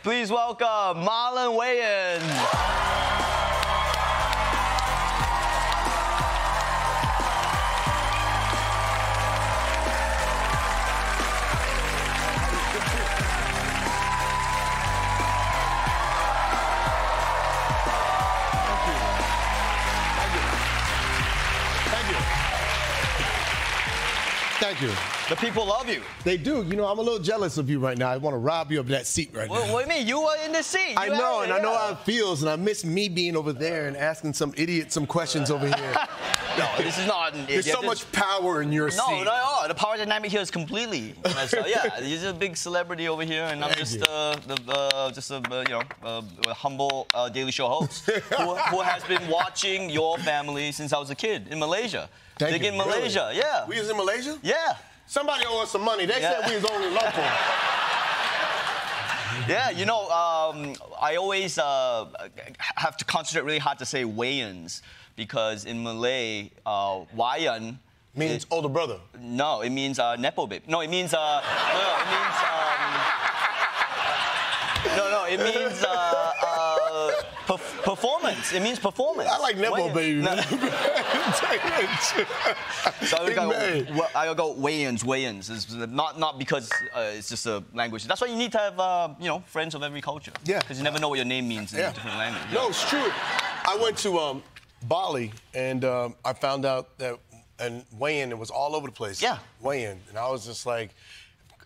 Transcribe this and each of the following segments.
Please welcome Marlon Wayans. Thank you. The people love you. They do. You know, I'm a little jealous of you right now. I want to rob you of that seat right now. What do you mean? You were in the seat. I know, and I know how it feels, and I miss me being over there and asking some idiot some questions over here. No, this is not an idiot. There's so much power in your seat. No, the power dynamic here is completely messed up. Yeah, he's a big celebrity over here, and I'm just a humble Daily Show host who has been watching your family since I was a kid in Malaysia. Thank you. In Malaysia, really? yeah. We was in Malaysia? Yeah. Somebody owe us some money. They said we was only local. Yeah, you know, I always have to concentrate really hard to say Wayans because in Malay, Wayan means older brother. No, it means nepo babe. No, it means it means performance. It means performance. I like nepo baby. No. So I go Wayans. It's not because it's just a language. That's why you need to have friends of every culture. Yeah. Because you never know what your name means in a different language. No, it's true. I went to Bali and I found out that Wayan, it was all over the place. Yeah. Wayan, and I was just like,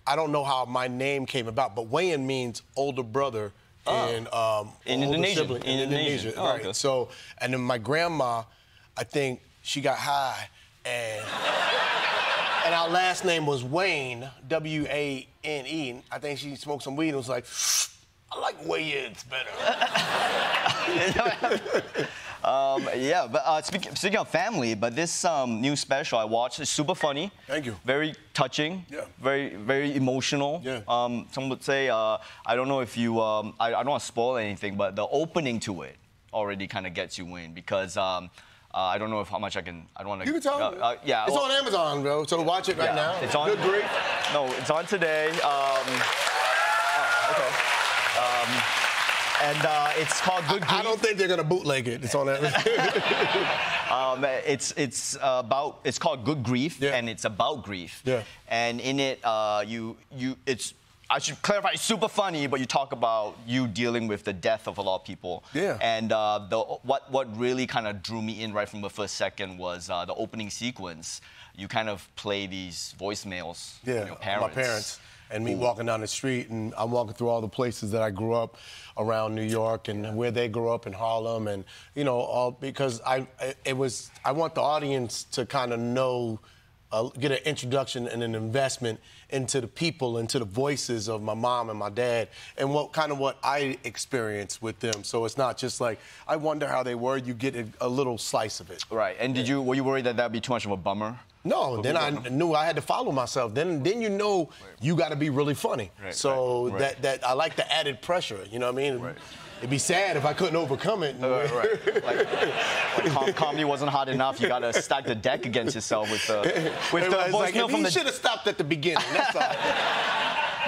I don't know how my name came about, but Wayan means older brother. In Indonesia. In Indonesia, Oh, right. okay. So, and then my grandma, I think she got high, and our last name was Wayne, W-A-N-E. I think she smoked some weed and was like, I like Wayans better. Yeah, but speaking of family, but this new special I watched is super funny. Thank you. Very touching. Yeah. Very, very emotional. Yeah. Some would say, I don't know if you, I don't want to spoil anything, but the opening to it already kind of gets you in because I don't know how much I don't want to. You can tell. Yeah. It's on Amazon, bro. So watch it right now. It's on. Good grief. No, it's on today. Okay. And it's called Good Grief. I don't think they're gonna bootleg it. It's on that. It's called Good Grief, Yeah. and it's about grief. Yeah. And in it, I should clarify, it's super funny, but you talk about you dealing with the death of a lot of people. Yeah. And what really kind of drew me in right from the first second was the opening sequence. You kind of play these voicemails from your parents. My parents. And me walking down the street, and I'm walking through all the places that I grew up around New York and where they grew up in Harlem, and all because I want the audience to kind of know, get an introduction and an investment into the people, into the voices of my mom and my dad, and what I experienced with them. So it's not just like I wonder how they were. You get a little slice of it. Right. And were you worried that that'd be too much of a bummer? No, then I knew I had to follow myself. Then you know you got to be really funny. Right, so right. that I like the added pressure. You know what I mean? Right. It'd be sad if I couldn't overcome it. Right. Like comedy wasn't hot enough. You got to stack the deck against yourself with the voicemail from the. You should have stopped at the beginning. That's all.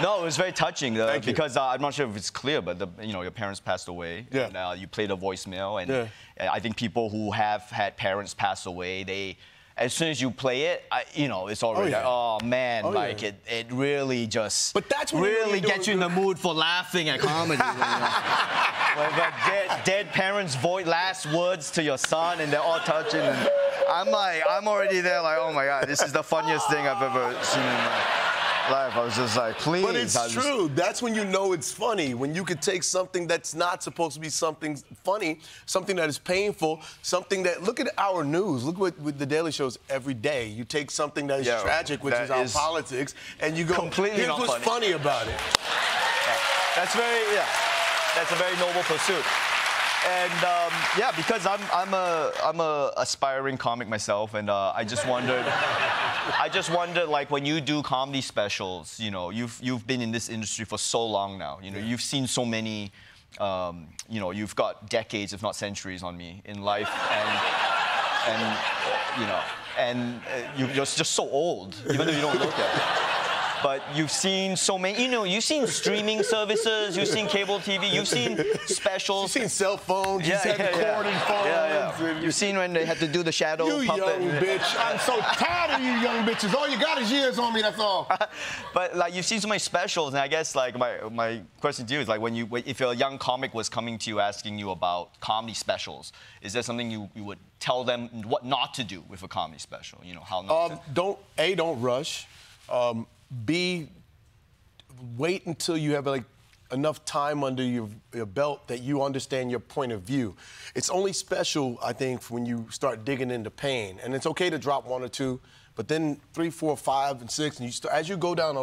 No, it was very touching because I'm not sure if it's clear, but your parents passed away. Yeah. And, you played a voicemail, and I think people who have had parents pass away, as soon as you play it, it's already it really just really gets you in the mood for laughing at comedy. When the dead parents' last words to your son, and they're all touching, and I'm already there like, oh my God, this is the funniest thing I've ever seen in my life. I was just like, please. But it's true. That's when you know it's funny. When you could take something that's not supposed to be something funny, something that is painful, something that, look at our news. Look with the Daily Shows every day. You take something that is tragic, which is our politics, and you go, here's what's funny about it. That's a very noble pursuit. And because I'm a aspiring comic myself, and I just wondered, like when you do comedy specials, you've been in this industry for so long now. You've seen so many, you've got decades, if not centuries, on me in life, and you're just so old, even though you don't look it. but you've seen so many, you've seen streaming services, you've seen cable TV, you've seen specials. You've seen cell phones, you've seen recording phones. Yeah. You've seen when they had to do the shadow puppet. You young bitch. I'm so tired of you young bitches. All you got is years on me, that's all. But like you've seen so many specials, and I guess like my question to you is like if a young comic was coming to you asking you about comedy specials, is there something you would tell them what not to do with a comedy special? How not to... Don't rush. B, wait until you have like enough time under your belt that you understand your point of view. It's only special, I think, when you start digging into pain. And it's okay to drop 1 or 2, but then 3, 4, 5, and 6, and as you go down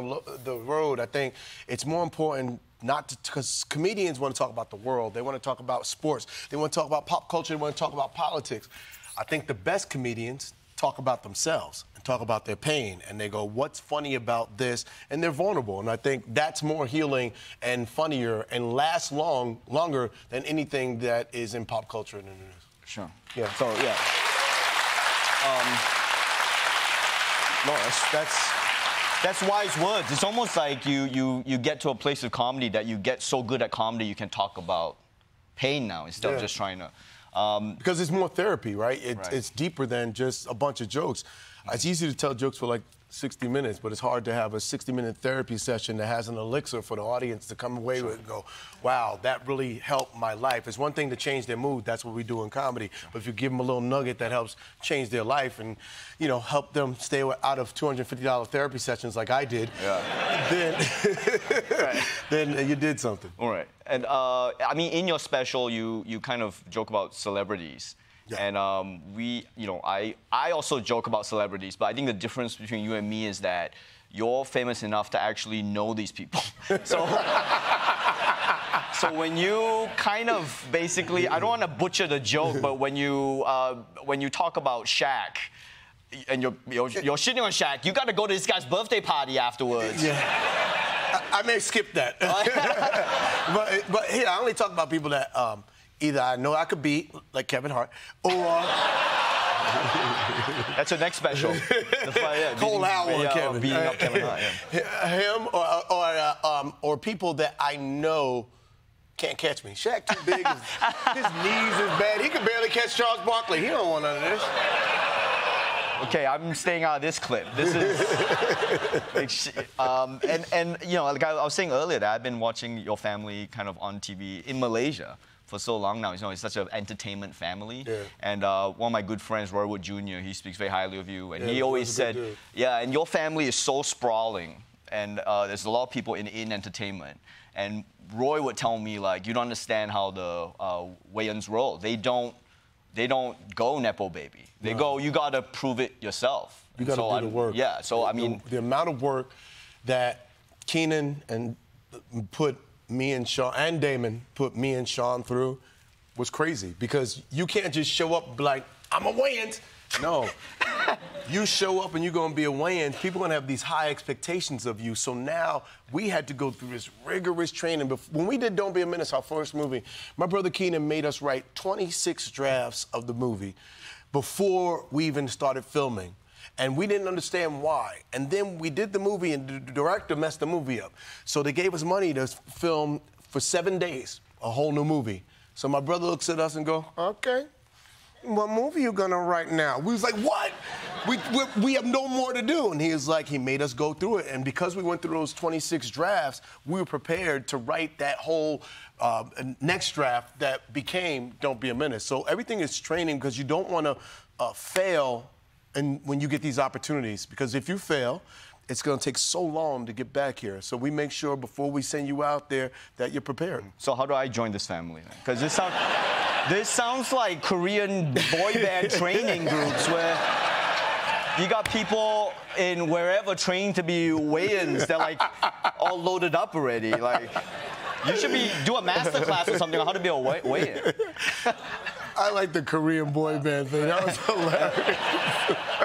the road, I think it's more important not to, because comedians want to talk about the world. They want to talk about sports. They want to talk about pop culture. They want to talk about politics. I think the best comedians talk about themselves and talk about their pain, and they go, what's funny about this? And they're vulnerable, and I think that's more healing and funnier and lasts longer than anything that is in pop culture and in the news. Sure. Yeah. So yeah. No, that's wise words. It's almost like you get to a place of comedy that you get so good at comedy you can talk about pain now instead of just trying to. Because it's more therapy, right? It's deeper than just a bunch of jokes. It's easy to tell jokes for like 60 minutes, but it's hard to have a 60-minute therapy session that has an elixir for the audience to come away with and go, wow, that really helped my life. It's one thing to change their mood. That's what we do in comedy. But if you give them a little nugget that helps change their life and, help them stay out of $250 therapy sessions like I did, then you did something. All right. And, I mean, in your special, you kind of joke about celebrities. Yeah. And I also joke about celebrities, but I think the difference between you and me is that you're famous enough to actually know these people. So when you kind of basically, I don't want to butcher the joke, but when you talk about Shaq, and you're shitting on Shaq, you got to go to this guy's birthday party afterwards. Yeah. I may skip that. but here, I only talk about people that either I know I could beat, like Kevin Hart, or... That's your next special. Whole hour on Kevin. Beating up Kevin Hart, Him or people that I know can't catch me. Shaq too big. His knees is bad. He can barely catch Charles Barkley. He don't want none of this. Okay, I'm staying out of this clip. This is... like I was saying earlier, that I've been watching your family kind of on TV in Malaysia for so long now. It's such an entertainment family. Yeah. And one of my good friends, Roy Wood Jr., he speaks very highly of you. And he always said, and your family is so sprawling. And there's a lot of people in entertainment. And Roy would tell me, like, you don't understand how the Wayans roll. They don't go Nepo baby. They go, you got to prove it yourself. You got to do the work. Yeah, so I mean... The amount of work that Keenan put me and Sean, and Damon put me and Sean through was crazy. Because you can't just show up and be like, I'm a Wayans. No. You show up and you're going to be a Wayans. People are going to have these high expectations of you. So now we had to go through this rigorous training. When we did Don't Be a Menace, our first movie, my brother Keenan made us write 26 drafts of the movie before we even started filming. And we didn't understand why. And then we did the movie, and the director messed the movie up. So they gave us money to film for 7 days, a whole new movie. So my brother looks at us and goes, okay, what movie you gonna write now? We was like, what? We have no more to do. And he was like, he made us go through it. And because we went through those 26 drafts, we were prepared to write that whole next draft that became Don't Be a Menace. So everything is training because you don't want to fail when you get these opportunities. Because if you fail, it's going to take so long to get back here. So we make sure before we send you out there that you're prepared. So how do I join this family? Because this sounds like Korean boy band training groups where you got people in wherever trained to be Wayans. They're like all loaded up already. Like you should do a master class or something on how to be a Wayan. I like the Korean boy band thing. That was hilarious.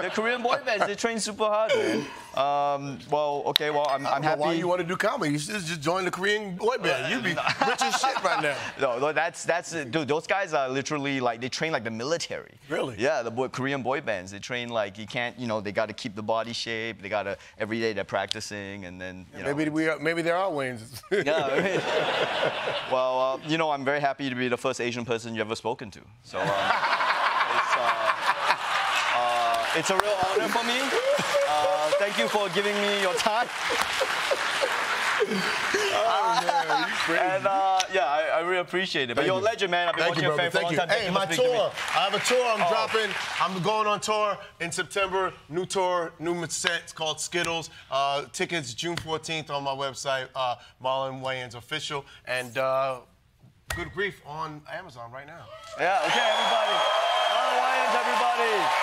The Korean boy bands, they train super hard, man. I'm happy. Why you want to do comedy? You should just join the Korean boy band. You'd be rich as shit right now. now. No, that's dude. Those guys are literally like they train like the military. Really? Yeah, the Korean boy bands. They train like you can't. You know, they got to keep the body shape. They got to every day they're practicing, and then you know. Maybe there are Wayans. Yeah. Well, you know, I'm very happy to be the first Asian person you've ever spoken to. So it's a real honor for me. Thank you for giving me your time. And yeah, I really appreciate it. But you're a legend, man. I've been watching your fan for a long time. Hey, my tour. I have a tour I'm dropping. I'm going on tour in September. New tour, new set. It's called Skittles. Tickets June 14th on my website, Marlon Wayans Official. And Good Grief on Amazon right now. Yeah, okay, everybody. Marlon Wayans, everybody.